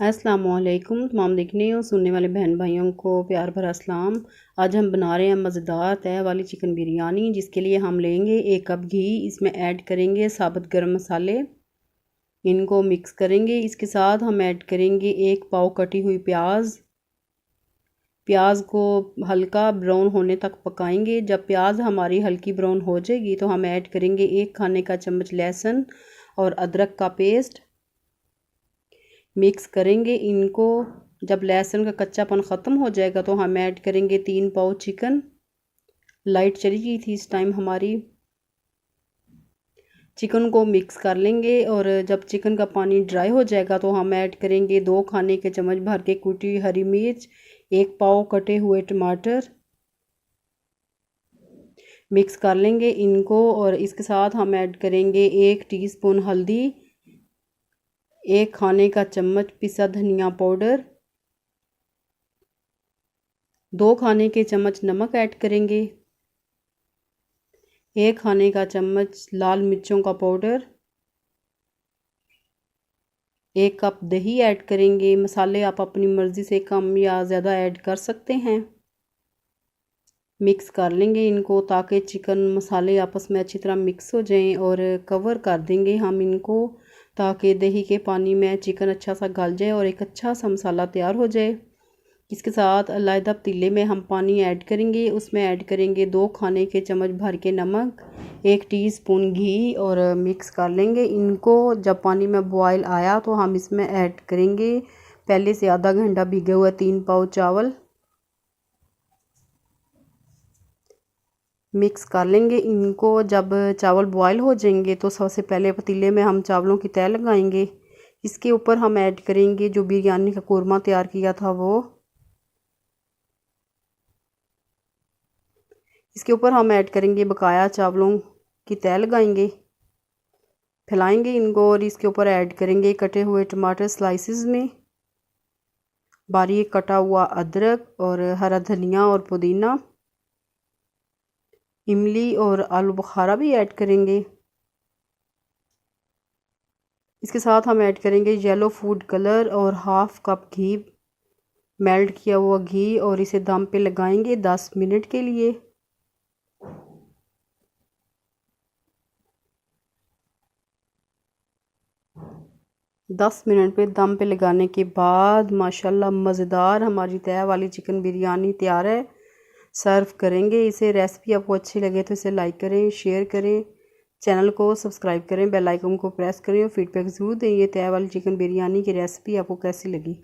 अस्सलामुअलैकुम तमाम देखने और सुनने वाले बहन भाइयों को प्यार भरा सलाम। आज हम बना रहे हैं मज़ेदार तय वाली चिकन बिरयानी, जिसके लिए हम लेंगे 1 कप घी। इसमें ऐड करेंगे साबुत गरम मसाले, इनको मिक्स करेंगे। इसके साथ हम ऐड करेंगे 1 पाव कटी हुई प्याज। प्याज को हल्का ब्राउन होने तक पकाएंगे। जब प्याज हमारी हल्की ब्राउन हो जाएगी तो हम ऐड करेंगे 1 खाने का चम्मच लहसुन और अदरक का पेस्ट। मिक्स करेंगे इनको। जब लहसुन का कच्चापन ख़त्म हो जाएगा तो हम ऐड करेंगे 3 पाव चिकन। लाइट चली गई थी इस टाइम हमारी। चिकन को मिक्स कर लेंगे और जब चिकन का पानी ड्राई हो जाएगा तो हम ऐड करेंगे 2 खाने के चम्मच भर के कुटी हुई हरी मिर्च, 1 पाव कटे हुए टमाटर। मिक्स कर लेंगे इनको और इसके साथ हम ऐड करेंगे 1 टीस्पून हल्दी, 1 खाने का चम्मच पिसा धनिया पाउडर, 2 खाने के चम्मच नमक ऐड करेंगे, 1 खाने का चम्मच लाल मिर्चों का पाउडर, 1 कप दही ऐड करेंगे। मसाले आप अपनी मर्ज़ी से कम या ज़्यादा ऐड कर सकते हैं। मिक्स कर लेंगे इनको ताकि चिकन मसाले आपस में अच्छी तरह मिक्स हो जाएं और कवर कर देंगे हम इनको ताकि दही के पानी में चिकन अच्छा सा गल जाए और एक अच्छा सा मसाला तैयार हो जाए। इसके साथ अलग पतीले में हम पानी ऐड करेंगे। उसमें ऐड करेंगे 2 खाने के चम्मच भर के नमक, 1 टीस्पून घी और मिक्स कर लेंगे इनको। जब पानी में बॉयल आया तो हम इसमें ऐड करेंगे पहले से आधा घंटा भिगे हुए 3 पाव चावल। मिक्स कर लेंगे इनको। जब चावल बॉयल हो जाएंगे तो सबसे पहले पतीले में हम चावलों की तह लगाएंगे। इसके ऊपर हम ऐड करेंगे जो बिरयानी का कोरमा तैयार किया था वो। इसके ऊपर हम ऐड करेंगे बकाया चावलों की तह लगाएंगे, फैलाएंगे इनको और इसके ऊपर ऐड करेंगे कटे हुए टमाटर स्लाइसिस में, बारीक कटा हुआ अदरक और हरा धनिया और पुदीना, इमली और आलू बुखारा भी ऐड करेंगे। इसके साथ हम ऐड करेंगे येलो फूड कलर और हाफ कप घी, मेल्ट किया हुआ घी, और इसे दम पे लगाएंगे 10 मिनट के लिए। दस मिनट पे दम पे लगाने के बाद माशाल्लाह मज़ेदार हमारी तय वाली चिकन बिरयानी तैयार है। सर्व करेंगे इसे। रेसिपी आपको अच्छी लगे तो इसे लाइक करें, शेयर करें, चैनल को सब्सक्राइब करें, बेल आइकन को प्रेस करें और फीडबैक ज़रूर दें ये तय वाली चिकन बिरयानी की रेसिपी आपको कैसी लगी।